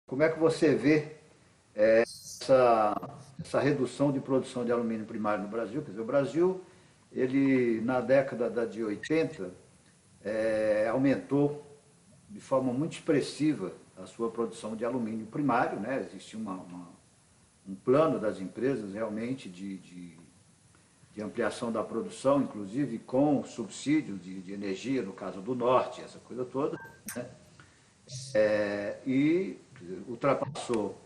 como é que você vê essa redução de produção de alumínio primário no Brasil? Quer dizer, o Brasil, ele na década de 80, aumentou de forma muito expressiva a sua produção de alumínio primário, né? Existia um plano das empresas realmente de ampliação da produção, inclusive com subsídio de energia, no caso do norte, essa coisa toda, né? E ultrapassou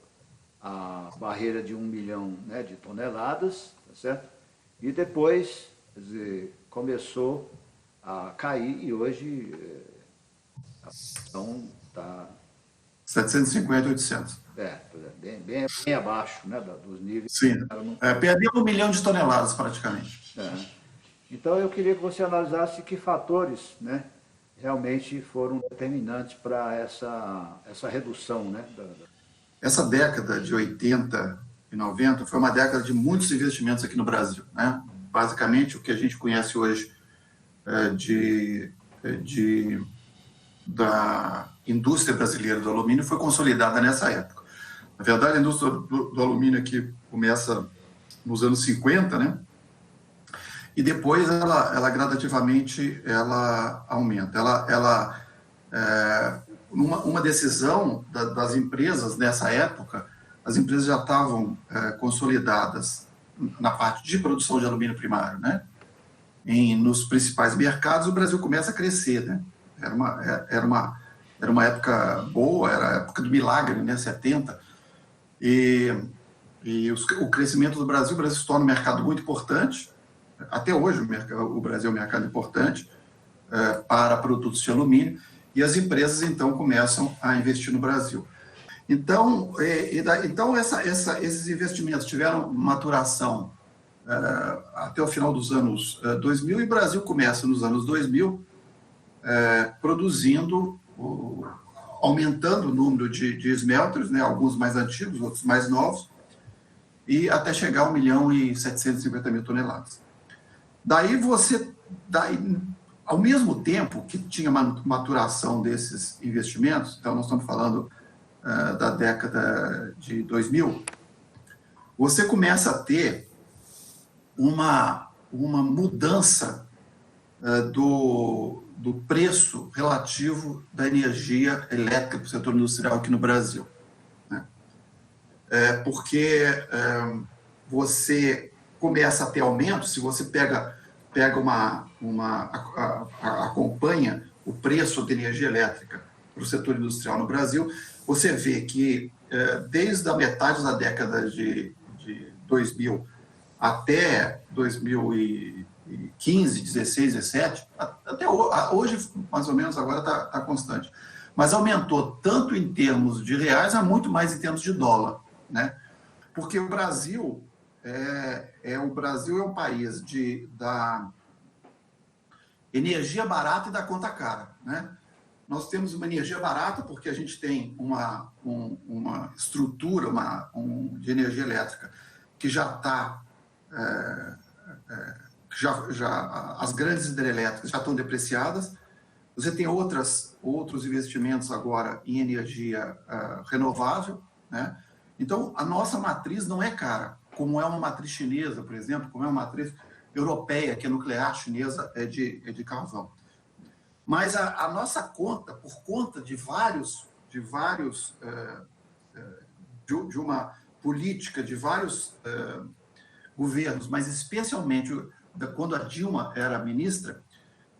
a barreira de 1 milhão, né, de toneladas, tá certo? E depois, quer dizer, começou a cair e hoje a produção está 750, 800. bem abaixo, né, dos níveis. Sim, perdeu 1 milhão de toneladas praticamente. Então eu queria que você analisasse que fatores, né, realmente foram determinantes para essa redução, né? Essa década de 80 e 90 foi uma década de muitos investimentos aqui no Brasil, né? Basicamente, o que a gente conhece hoje da indústria brasileira do alumínio foi consolidada nessa época. Na verdade, a indústria do alumínio aqui começa nos anos 50, né? E depois ela gradativamente ela aumenta. Uma decisão das empresas nessa época, as empresas já estavam consolidadas na parte de produção de alumínio primário, né? Nos principais mercados, o Brasil começa a crescer, né? Era uma época boa, era a época do milagre, né? 70. E o crescimento do Brasil, o Brasil se torna um mercado muito importante. Até hoje o Brasil é um mercado importante para produtos de alumínio, e as empresas então começam a investir no Brasil. Então esses investimentos tiveram maturação até o final dos anos 2000, e o Brasil começa nos anos 2000 produzindo, aumentando o número de smelters, né, alguns mais antigos, outros mais novos, e até chegar a 1.750.000 toneladas. Daí, ao mesmo tempo que tinha maturação desses investimentos, então nós estamos falando da década de 2000, você começa a ter uma mudança do preço relativo da energia elétrica para o setor industrial aqui no Brasil, né? Porque você começa a ter aumento. Se você acompanha o preço de energia elétrica para o setor industrial no Brasil, você vê que desde a metade da década de 2000 até 2015, 16, 17, até hoje, mais ou menos, agora está constante. Mas aumentou tanto em termos de reais, a muito mais em termos de dólar, né? Porque o Brasil é um país da energia barata e da conta cara, né? Nós temos uma energia barata porque a gente tem uma estrutura de energia elétrica que já está... as grandes hidrelétricas já estão depreciadas. Você tem outros investimentos agora em energia renovável, né? Então, a nossa matriz não é cara, como é uma matriz chinesa, por exemplo, como é uma matriz europeia, que é nuclear, chinesa é de carvão. Mas a nossa conta, por conta de uma política de vários governos, mas especialmente quando a Dilma era ministra,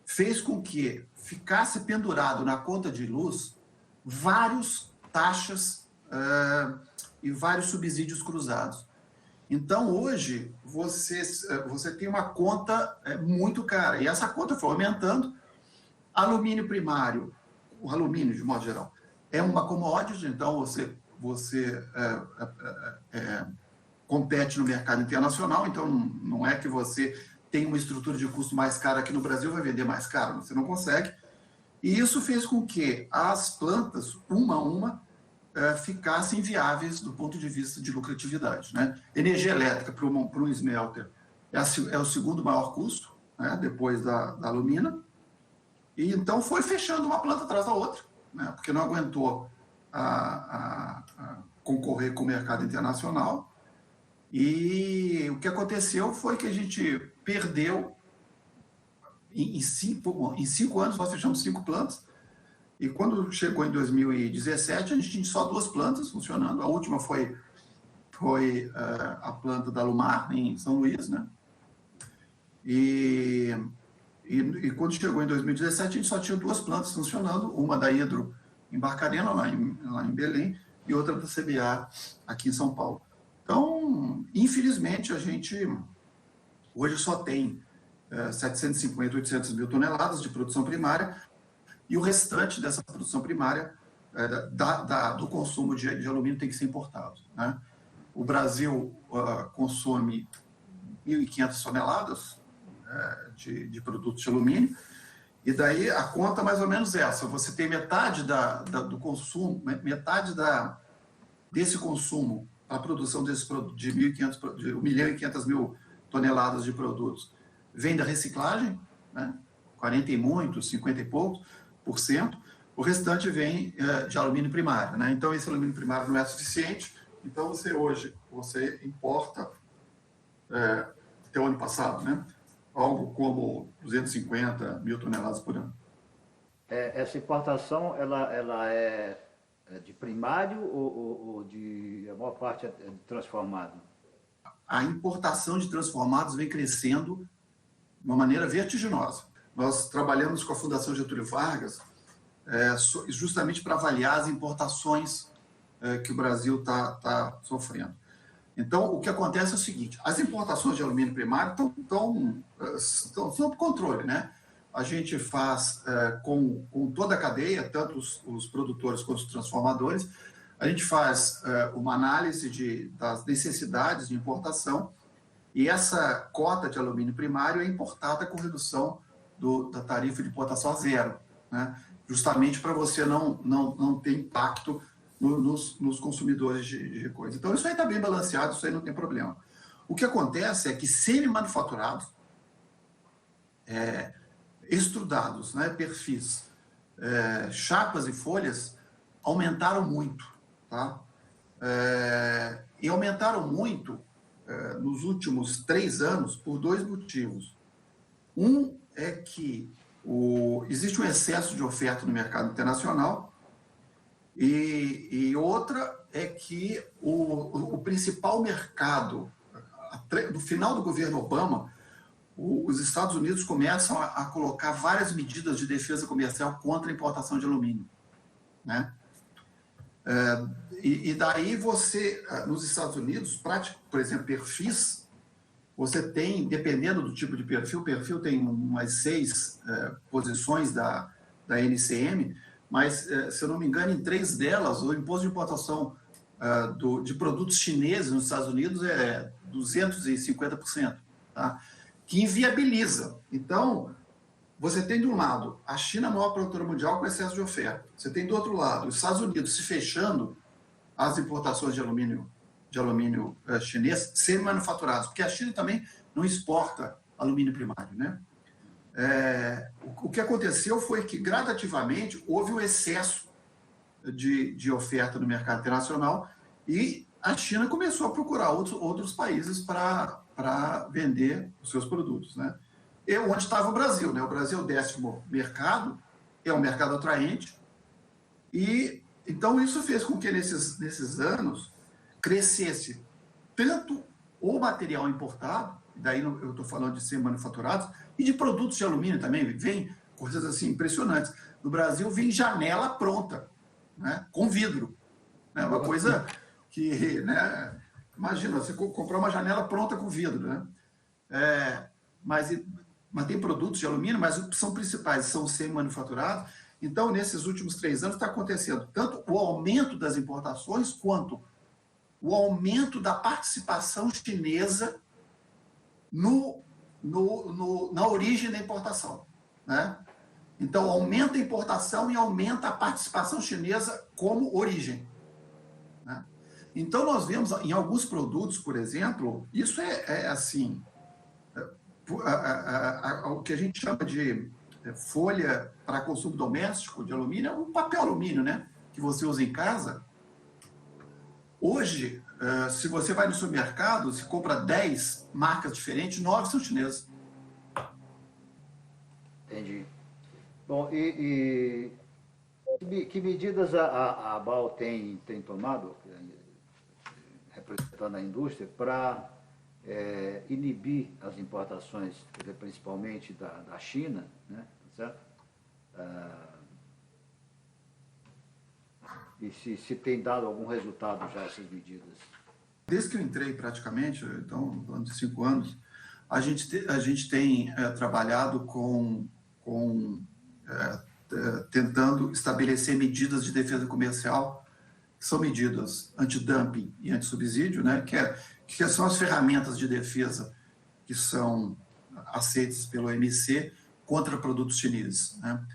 fez com que ficasse pendurado na conta de luz várias taxas e vários subsídios cruzados. Então, hoje, você tem uma conta muito cara, e essa conta foi aumentando. Alumínio primário, o alumínio, de modo geral, é uma commodity, então você compete no mercado internacional, então não é que você tem uma estrutura de custo mais cara aqui no Brasil, vai vender mais caro, você não consegue. E isso fez com que as plantas, uma a uma, ficassem viáveis do ponto de vista de lucratividade, né? Energia elétrica para um smelter é o segundo maior custo, né, depois da alumina, e então foi fechando uma planta atrás da outra, né, porque não aguentou a concorrer com o mercado internacional. E o que aconteceu foi que a gente perdeu, em 5 anos nós fechamos 5 plantas, e quando chegou em 2017 a gente tinha só 2 plantas funcionando. A última foi a planta da Lumar, em São Luís, né? E quando chegou em 2017, a gente só tinha 2 plantas funcionando, uma da Hidro em Barcarena, lá em Belém, e outra da CBA aqui em São Paulo. Então, infelizmente, a gente hoje só tem 750, 800 mil toneladas de produção primária, e o restante dessa produção primária do consumo de alumínio tem que ser importado, né? O Brasil consome 1.500 toneladas de produtos de alumínio, e daí a conta mais ou menos essa: você tem metade do consumo, metade desse consumo, a produção desse produto de 1.500.000 toneladas de produtos vem da reciclagem, né? 40 e muitos, 50 e poucos por cento. O restante vem de alumínio primário, né? Então esse alumínio primário não é suficiente. Então você importa, até o ano passado, né, algo como 250 mil toneladas por ano. Essa importação, ela é de primário ou a maior parte é de transformado? A importação de transformados vem crescendo de uma maneira vertiginosa. Nós trabalhamos com a Fundação Getúlio Vargas justamente para avaliar as importações que o Brasil está sofrendo. Então, o que acontece é o seguinte: as importações de alumínio primário estão sob controle, né? A gente faz com toda a cadeia, tanto os produtores quanto os transformadores. A gente faz uma análise das necessidades de importação, e essa cota de alumínio primário é importada com redução da tarifa de importação a zero, né? Justamente para você não ter impacto nos consumidores de coisa. Então, isso aí está bem balanceado, isso aí não tem problema. O que acontece é que semi-manufaturados, extrudados, né, perfis, chapas e folhas, aumentaram muito, tá? E aumentaram muito nos últimos 3 anos por 2 motivos. Um é que existe um excesso de oferta no mercado internacional, e outra é que o principal mercado, no final do governo Obama, os Estados Unidos começam a colocar várias medidas de defesa comercial contra a importação de alumínio, né? E daí você, nos Estados Unidos, por exemplo, perfis, você tem, dependendo do tipo de perfil, o perfil tem umas 6 posições da NCM, mas, se eu não me engano, em 3 delas, o imposto de importação de produtos chineses nos Estados Unidos é 250%, tá? Que inviabiliza. Então, você tem de um lado a China, a maior produtora mundial, com excesso de oferta. Você tem do outro lado os Estados Unidos se fechando as importações de alumínio chinês semi-manufaturados, porque a China também não exporta alumínio primário, né? O que aconteceu foi que, gradativamente, houve um excesso de oferta no mercado internacional, e a China começou a procurar outros países para vender os seus produtos, né? E onde estava o Brasil, né? O Brasil é o 10º mercado, é um mercado atraente, e então isso fez com que nesses anos crescesse tanto o material importado, daí eu estou falando de semi-manufaturados, e de produtos de alumínio também. Vem coisas assim impressionantes. No Brasil vem janela pronta, né, com vidro, né, uma coisa que, né, imagina, você comprar uma janela pronta com vidro, né? Mas tem produtos de alumínio, mas os que são principais são semi-manufaturados. Então, nesses últimos 3 anos está acontecendo tanto o aumento das importações quanto o aumento da participação chinesa na origem da importação, né? Então, aumenta a importação e aumenta a participação chinesa como origem, né? Então, nós vemos em alguns produtos, por exemplo, isso assim, o que a gente chama de folha para consumo doméstico de alumínio, é um papel alumínio, né? que você usa em casa, hoje, se você vai no supermercado, se compra 10 marcas diferentes, 9 são chinesas. Entendi. Bom, que medidas a BAL tem tomado, representando a indústria, para inibir as importações, principalmente da China, né? Certo? E se tem dado algum resultado já essas medidas? Desde que eu entrei praticamente, então, falando de 5 anos, a gente tem trabalhado tentando estabelecer medidas de defesa comercial, que são medidas antidumping e antissubsídio, né, que são as ferramentas de defesa que são aceitas pelo OMC contra produtos chineses, né.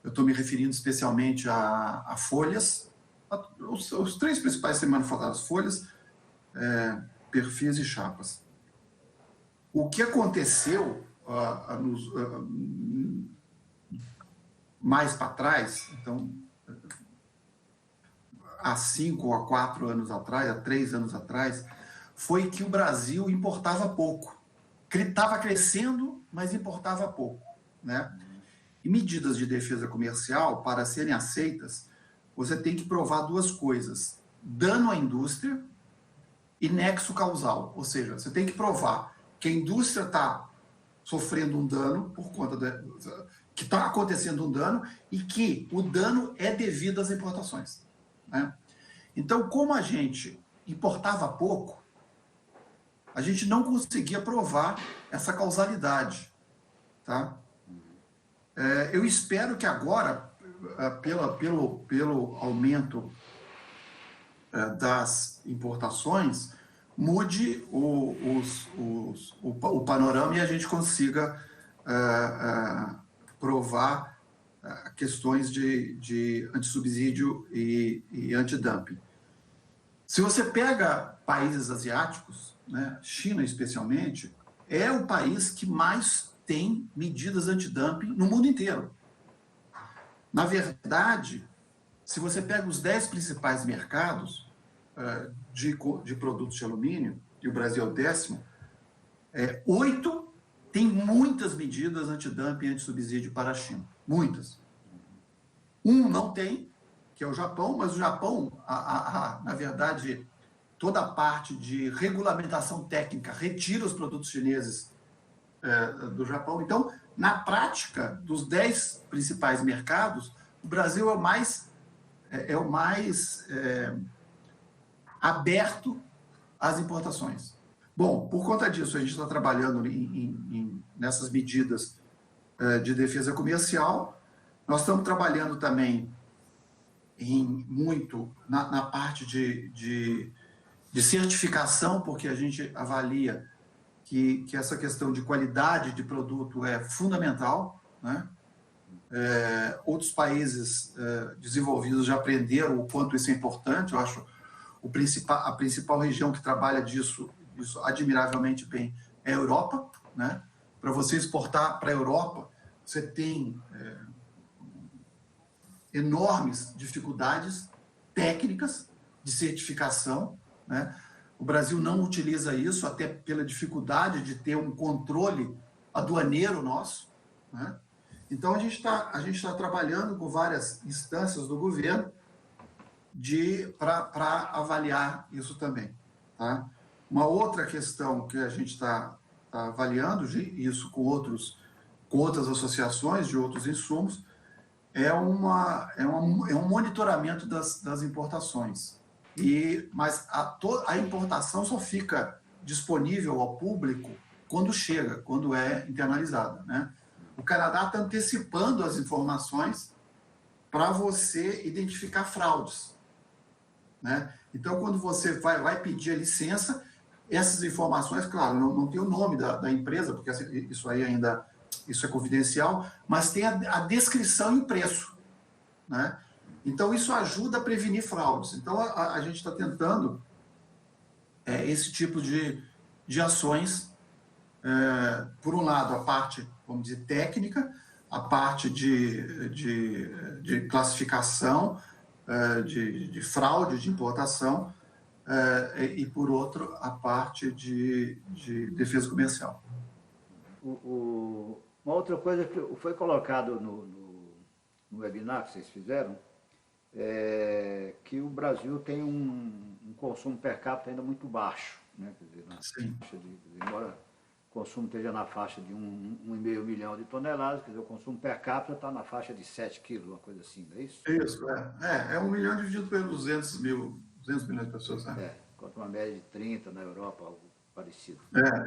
Eu estou me referindo especialmente a folhas, os 3 principais manufatados: folhas, perfis e chapas. O que aconteceu mais para trás, então, há 5 ou 4 anos atrás, há 3 anos atrás, foi que o Brasil importava pouco. Estava crescendo, mas importava pouco, né? E medidas de defesa comercial, para serem aceitas, você tem que provar 2 coisas: dano à indústria e nexo causal. Ou seja, você tem que provar que a indústria está sofrendo um dano por conta que está acontecendo um dano e que o dano é devido às importações, né? Então, como a gente importava pouco, a gente não conseguia provar essa causalidade, tá? Eu espero que agora, pelo aumento das importações, mude o panorama e a gente consiga provar questões de antissubsídio e antidumping. Se você pega países asiáticos, né, China especialmente, é o país que mais tem medidas antidumping no mundo inteiro. Na verdade, se você pega os 10 principais mercados de produtos de alumínio, e o Brasil é o 10º, 8 tem muitas medidas antidumping e antissubsídio para a China. Muitas. Um não tem, que é o Japão, mas o Japão, na verdade, toda a parte de regulamentação técnica retira os produtos chineses do Japão. Então, na prática, dos 10 principais mercados, o Brasil é o mais aberto às importações. Bom, por conta disso, a gente está trabalhando nessas medidas de defesa comercial. Nós estamos trabalhando também muito na parte de certificação, porque a gente avalia que essa questão de qualidade de produto é fundamental, né? Outros países desenvolvidos já aprenderam o quanto isso é importante. Eu acho a principal região que trabalha isso admiravelmente bem é a Europa, né? Para você exportar para a Europa, você tem enormes dificuldades técnicas de certificação, né? O Brasil não utiliza isso, até pela dificuldade de ter um controle aduaneiro nosso, né? Então, a gente tá trabalhando com várias instâncias do governo para avaliar isso também, tá? Uma outra questão que a gente está avaliando, isso com outras associações de outros insumos, é um monitoramento das importações. Mas a importação só fica disponível ao público quando chega, quando é internalizada, né? O Canadá está antecipando as informações para você identificar fraudes, né? Então, quando você vai pedir a licença, essas informações, claro, não tem o nome da empresa, porque isso aí ainda é confidencial, mas tem a descrição e o preço, né? Então, isso ajuda a prevenir fraudes. Então, a gente está tentando esse tipo de ações. Por um lado, a parte, vamos dizer, técnica, a parte de classificação de fraude de importação, e, por outro, a parte de defesa comercial. Uma outra coisa que foi colocado no webinar que vocês fizeram, é que o Brasil tem um consumo per capita ainda muito baixo, né? Quer dizer, embora o consumo esteja na faixa de 1,5 milhão de toneladas, quer dizer, o consumo per capita está na faixa de 7 quilos, uma coisa assim, não é isso? Isso, é 1 milhão dividido pelos 200 milhões de pessoas. Né? Enquanto uma média de 30 na Europa, algo parecido.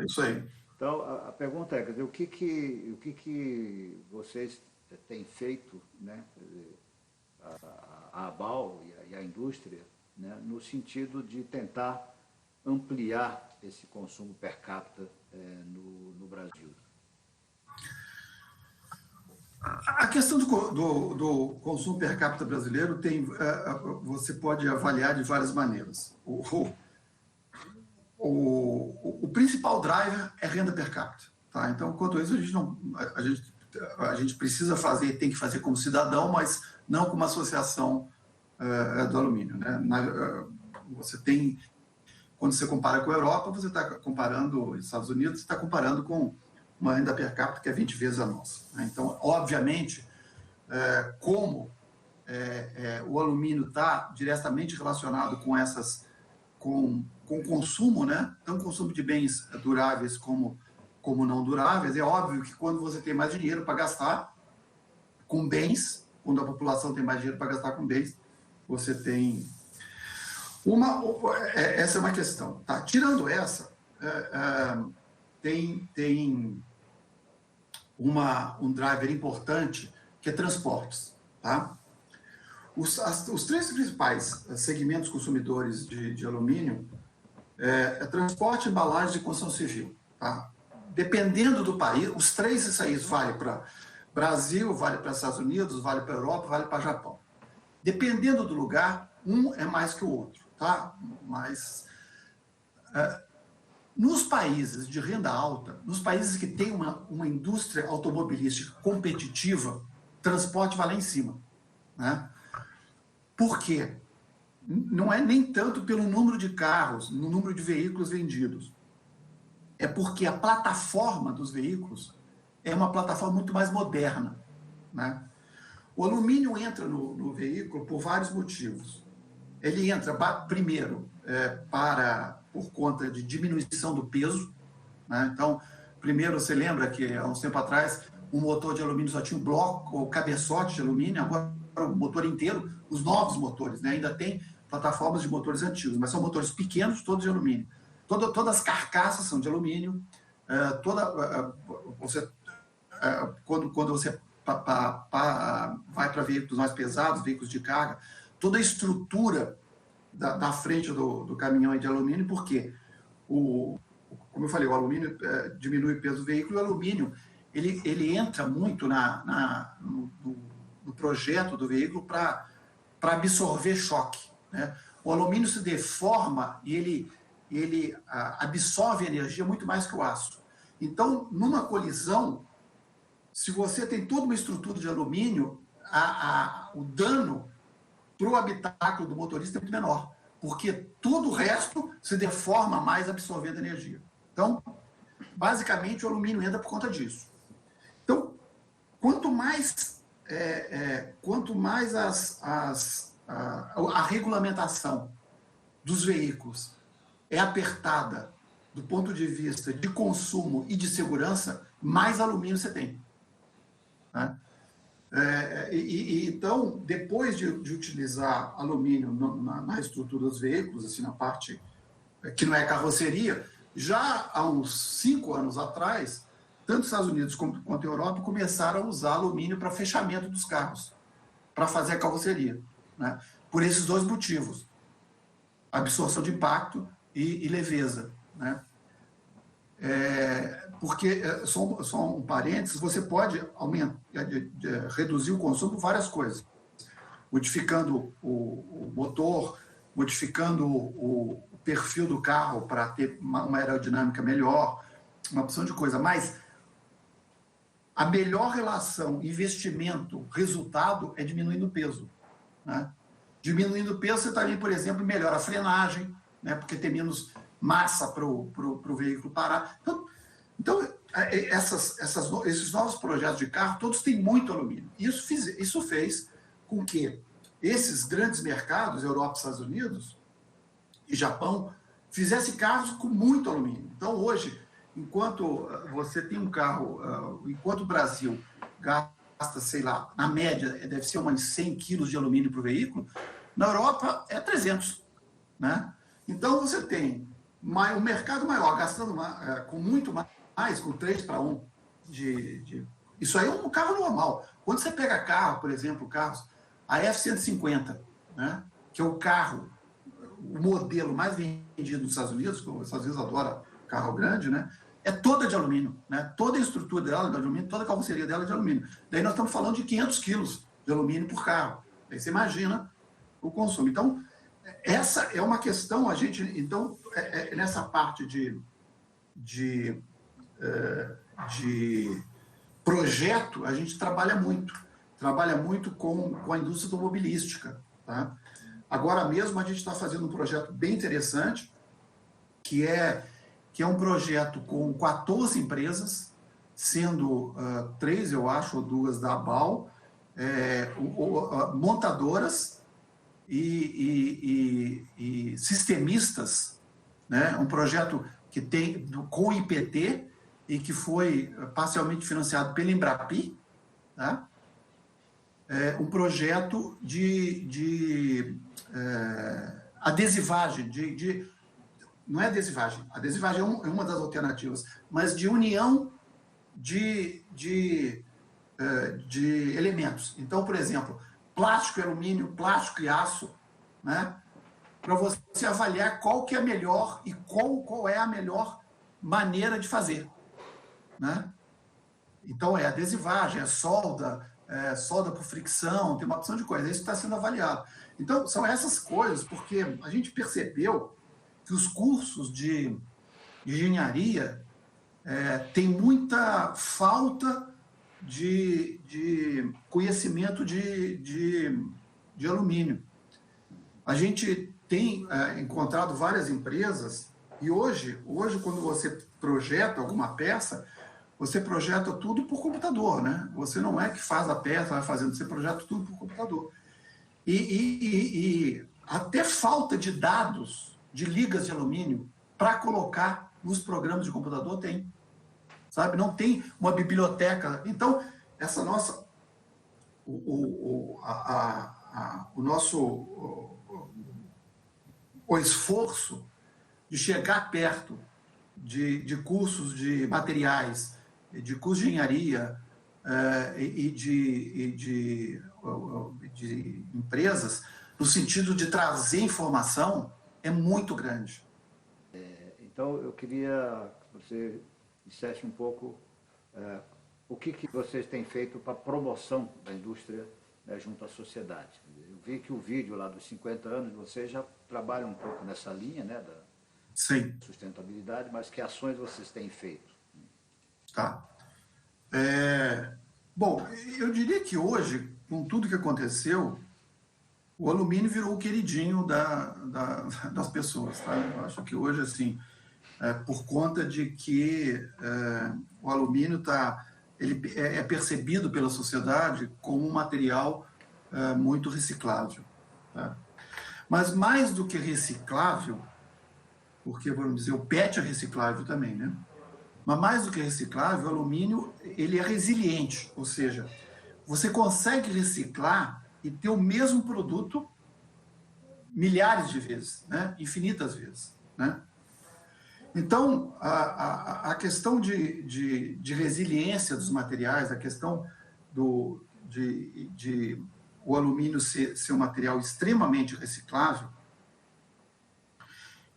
Isso aí. Então, a pergunta é, quer dizer, o que vocês têm feito, né, quer dizer, a ABAL e a indústria, né, no sentido de tentar ampliar esse consumo per capita no Brasil? A questão do consumo per capita brasileiro você pode avaliar de várias maneiras. O principal driver é renda per capita. Tá? Então, quanto a isso, a gente precisa fazer, tem que fazer como cidadão, mas não como associação do alumínio. Né? Você tem, quando você compara com a Europa, você está comparando, os Estados Unidos, você está comparando com uma renda per capita que é 20 vezes a nossa. Né? Então, obviamente, como o alumínio está diretamente relacionado com com o consumo, né? Tanto consumo de bens duráveis como não duráveis, é óbvio que quando você tem mais dinheiro para gastar com bens, quando a população tem mais dinheiro para gastar com bens, você tem essa é uma questão. Tá? Tirando essa, tem um driver importante que é transportes. Tá? Os três principais segmentos consumidores de alumínio transporte, embalagem e construção civil. Tá? Dependendo do país, os três isso aí vale para Brasil, vale para Estados Unidos, vale para Europa, vale para Japão. Dependendo do lugar, um é mais que o outro. Tá? Mas nos países de renda alta, nos países que têm uma indústria automobilística competitiva, transporte vai lá em cima. Né? Por quê? Não é nem tanto pelo número de carros, no número de veículos vendidos. É porque a plataforma dos veículos é uma plataforma muito mais moderna. Né? O alumínio entra no veículo por vários motivos. Ele entra, primeiro, por conta de diminuição do peso. Né? Então, primeiro, você lembra que há uns tempo atrás, um motor de alumínio só tinha um bloco ou cabeçote de alumínio, agora o motor inteiro, os novos motores, né? Ainda tem plataformas de motores antigos, mas são motores pequenos, todos de alumínio. Todas as carcaças são de alumínio. Quando você vai para veículos mais pesados, veículos de carga, toda a estrutura da frente do caminhão é de alumínio, porque, como eu falei, o alumínio diminui o peso do veículo, e o alumínio ele entra muito no projeto do veículo para absorver choque. Né? O alumínio se deforma e ele absorve energia muito mais que o aço. Então, numa colisão, se você tem toda uma estrutura de alumínio, o dano para o habitáculo do motorista é muito menor, porque todo o resto se deforma mais absorvendo energia. Então, basicamente, o alumínio entra por conta disso. Então, quanto mais a regulamentação dos veículos é apertada do ponto de vista de consumo e de segurança, mais alumínio você tem. Né? Então, depois de utilizar alumínio na estrutura dos veículos, assim, na parte que não é carroceria, já há uns 5 anos atrás, tanto os Estados Unidos quanto a Europa começaram a usar alumínio para fechamento dos carros, para fazer a carroceria. Né? Por esses dois motivos: absorção de impacto e leveza. Né? Porque, só um parênteses, você pode reduzir o consumo por várias coisas. Modificando o motor, modificando o perfil do carro para ter uma aerodinâmica melhor, uma opção de coisa. Mas a melhor relação investimento-resultado é diminuindo o peso. Né? Diminuindo o peso, você também, por exemplo, melhora a frenagem, né? Porque tem menos massa para o veículo parar. Então esses novos projetos de carro, todos têm muito alumínio. Isso fez com que esses grandes mercados, Europa, Estados Unidos e Japão, fizessem carros com muito alumínio. Então, hoje, enquanto você tem um carro, enquanto o Brasil gasta, sei lá, na média, deve ser umas 100 quilos de alumínio para o veículo, na Europa é 300, né? Então, você tem um mercado maior, gastando com muito mais, com 3-1 Isso aí é um carro normal. Quando você pega carro, por exemplo, carros, a F-150, né, que é o carro, o modelo mais vendido nos Estados Unidos, os Estados Unidos adoram carro grande, né, é toda de alumínio, né? Toda a estrutura dela é de alumínio, toda a carroceria dela é de alumínio. Daí nós estamos falando de 500 quilos de alumínio por carro. Aí você imagina o consumo. Então, essa é uma questão, então, nessa parte de projeto, a gente trabalha muito com a indústria automobilística, tá? Agora mesmo a gente está fazendo um projeto bem interessante, que é um projeto com 14 empresas, sendo 3, eu acho, ou 2 da ABAL, montadoras e sistemistas, né? Um projeto que tem com o IPT e que foi parcialmente financiado pela Embrapi, tá? Um projeto de adesivagem, não é adesivagem, adesivagem é uma das alternativas, mas de união de elementos. Então, por exemplo, plástico e alumínio, plástico e aço, né? Para você avaliar qual que é melhor e qual é a melhor maneira de fazer, né? Então, é adesivagem, é solda por fricção, tem uma opção de coisas. Isso está sendo avaliado. Então, são essas coisas, porque a gente percebeu que os cursos de engenharia têm muita falta de conhecimento de alumínio. A gente tem encontrado várias empresas e hoje, quando você projeta alguma peça, você projeta tudo por computador, né? Você não é que faz a peça, vai fazendo, você projeta tudo por computador. E até falta de dados, de ligas de alumínio, para colocar nos programas de computador tem. Sabe? Não tem uma biblioteca. Então, essa nossa... O esforço de chegar perto de cursos de materiais, de cursos de engenharia e de empresas, no sentido de trazer informação, é muito grande. Então, eu queria que você dissesse um pouco o que vocês têm feito para a promoção da indústria, né, junto à sociedade. Eu vi que o vídeo lá dos 50 anos, vocês já trabalham um pouco nessa linha, né, da Sim. Sustentabilidade, mas que ações vocês têm feito? Tá. Bom, eu diria que hoje, com tudo que aconteceu, o alumínio virou o queridinho das pessoas. Tá? Eu acho que hoje, assim, por conta de que o alumínio ele é percebido pela sociedade como um material muito reciclável. Tá? Mas mais do que reciclável, porque, vamos dizer, o PET é reciclável também, né? Mas mais do que reciclável, o alumínio ele é resiliente, ou seja, você consegue reciclar e ter o mesmo produto milhares de vezes, né? Infinitas vezes, né? Então, a questão de resiliência dos materiais, a questão de o alumínio ser um material extremamente reciclável,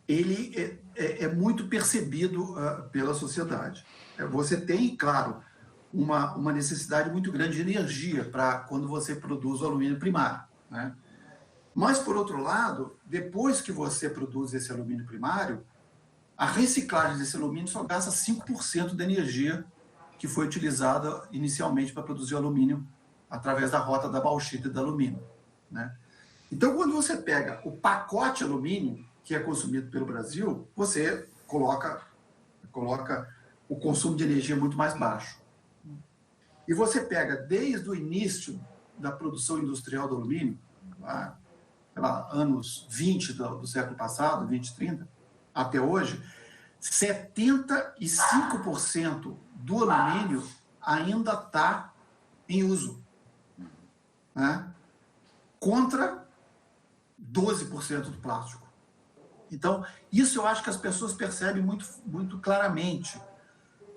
ele é muito percebido pela sociedade. Você tem, claro, uma necessidade muito grande de energia para quando você produz o alumínio primário, né? Mas, por outro lado, depois que você produz esse alumínio primário, a reciclagem desse alumínio só gasta 5% da energia que foi utilizada inicialmente para produzir o alumínio através da rota da bauxita e do alumínio, né? Então, quando você pega o pacote alumínio que é consumido pelo Brasil, você coloca o consumo de energia muito mais baixo. E você pega desde o início da produção industrial do alumínio, lá, anos 20 do século passado, 20, 30, até hoje, 75% do alumínio ainda está em uso, né? Contra 12% do plástico. Então, isso eu acho que as pessoas percebem muito, muito claramente,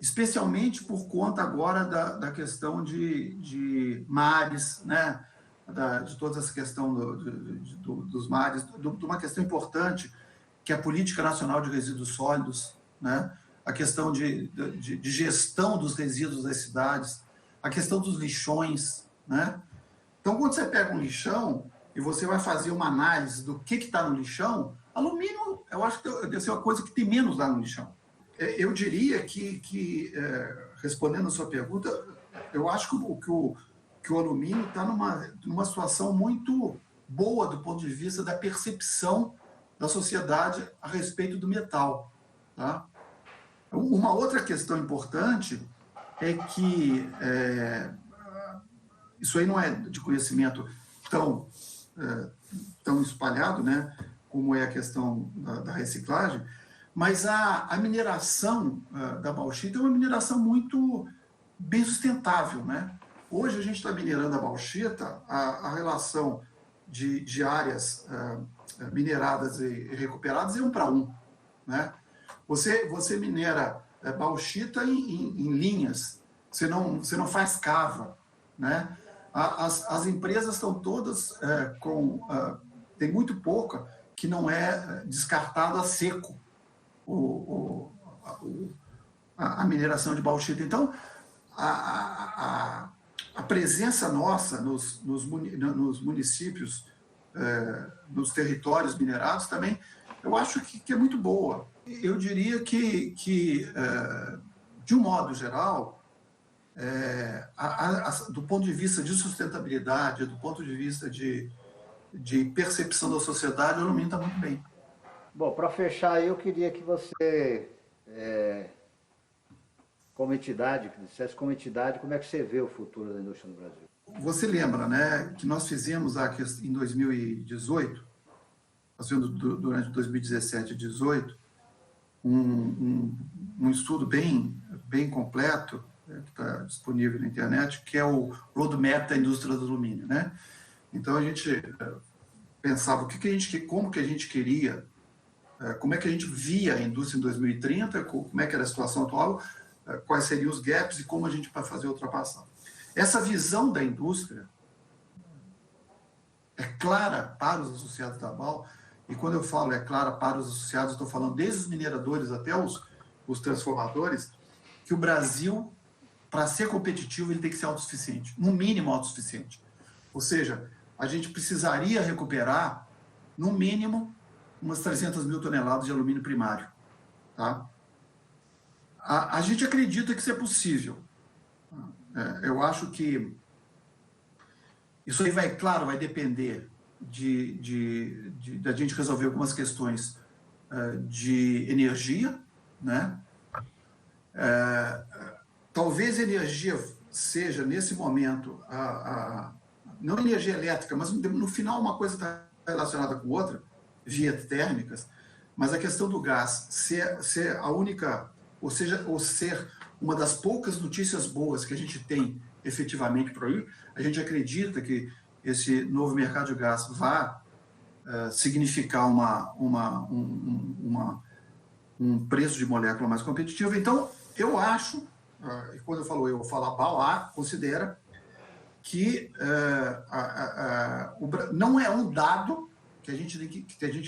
especialmente por conta agora da questão de mares, né? De toda essa questão dos mares, de uma questão importante, que é a Política Nacional de Resíduos Sólidos, né? A questão de gestão dos resíduos das cidades, a questão dos lixões, né? Então, quando você pega um lixão e você vai fazer uma análise do que está no lixão, alumínio, eu acho que deve ser uma coisa que tem menos lá no lixão. Eu diria que respondendo a sua pergunta, eu acho que o alumínio está numa situação muito boa do ponto de vista da percepção da sociedade a respeito do metal. Tá? Uma outra questão importante é que isso aí não é de conhecimento tão espalhado, né, como é a questão da reciclagem, mas a mineração da bauxita é uma mineração muito bem sustentável, né? Hoje a gente está minerando a bauxita, a relação de áreas mineradas e recuperadas é 1 para 1, né? Você minera bauxita em linhas, você não faz cava, né? As empresas estão todas tem muito pouca que não é descartada a seco a mineração de bauxita. Então, a presença nossa nos municípios, nos territórios minerados também, eu acho que é muito boa. Eu diria que de um modo geral, do ponto de vista de sustentabilidade, do ponto de vista de percepção da sociedade, o alumínio está muito bem. Bom, para fechar, eu queria que você, como entidade, dissesse como entidade, como é que você vê o futuro da indústria no Brasil? Você lembra, né, que nós fizemos em 2018, nós fizemos durante 2017 e 2018, um estudo bem completo, que está disponível na internet, que é o Roadmap da Indústria do Alumínio, né? Então a gente pensava como que a gente queria, como é que a gente via a indústria em 2030, como é que era a situação atual, quais seriam os gaps e como a gente vai fazer a ultrapassagem. Essa visão da indústria é clara para os associados da BAL, e quando eu falo é clara para os associados, estou falando desde os mineradores até os transformadores, que o Brasil, para ser competitivo, ele tem que ser autossuficiente, no mínimo autossuficiente. Ou seja, a gente precisaria recuperar, no mínimo, umas 300 mil toneladas de alumínio primário. Tá? A gente acredita que isso é possível. Eu acho que isso aí vai depender da gente resolver algumas questões de energia, né? Talvez a energia seja, nesse momento, não energia elétrica, mas no final uma coisa está relacionada com outra, vias térmicas, mas a questão do gás ser a única, ou ser uma das poucas notícias boas que a gente tem efetivamente por aí, a gente acredita que esse novo mercado de gás vai significar um preço de molécula mais competitivo. Então, eu acho, e quando eu falo a BAL considera que não é um dado que a gente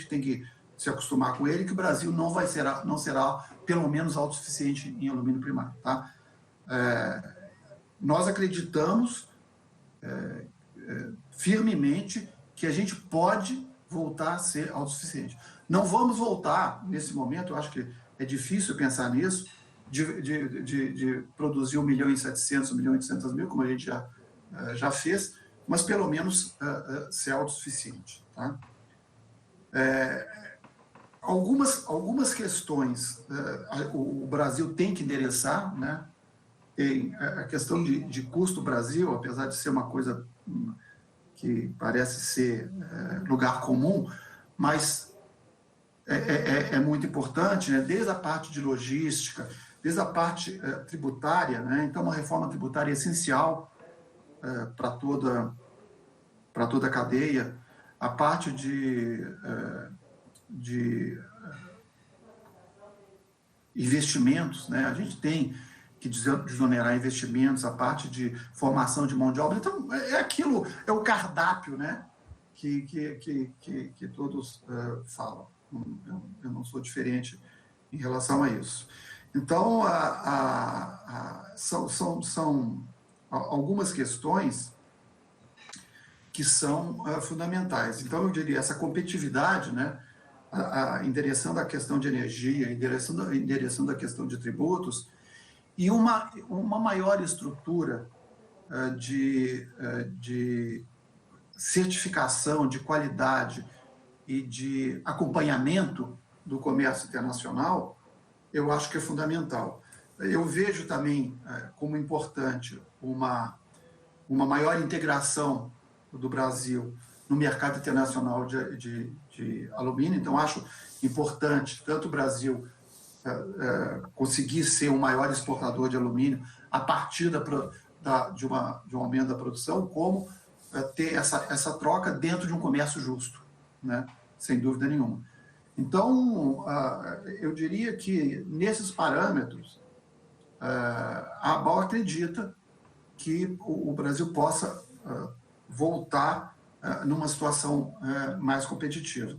tem que se acostumar com ele, que o Brasil não será pelo menos autossuficiente em alumínio primário. Tá? Nós acreditamos firmemente que a gente pode voltar a ser autossuficiente. Não vamos voltar, nesse momento, eu acho que é difícil pensar nisso, de produzir 1.700.000, 1.800.000, como a gente já fez, mas pelo menos ser autossuficiente. Tá? Algumas questões o Brasil tem que endereçar, né? Tem a questão de custo do Brasil, apesar de ser uma coisa que parece ser lugar comum, mas é muito importante, né? Desde a parte de logística, desde a parte tributária, né? Então, uma reforma tributária é essencial para toda a cadeia, a parte de investimentos, né? A gente tem que desonerar investimentos, a parte de formação de mão de obra. Então, aquilo, é o cardápio, né? que todos falam. Eu não sou diferente em relação a isso. Então, são algumas questões que são fundamentais. Então, eu diria, essa competitividade, né, endereçando a questão de energia, endereçando a questão de tributos, e uma maior estrutura de certificação, de qualidade e de acompanhamento do comércio internacional, eu acho que é fundamental. Eu vejo também como importante uma maior integração do Brasil no mercado internacional de alumínio. Então, acho importante tanto o Brasil conseguir ser um maior exportador de alumínio a partir de um aumento da produção, como ter essa troca dentro de um comércio justo, né? Sem dúvida nenhuma. Então, eu diria que, nesses parâmetros, a ABAL acredita que o Brasil possa voltar numa situação mais competitiva.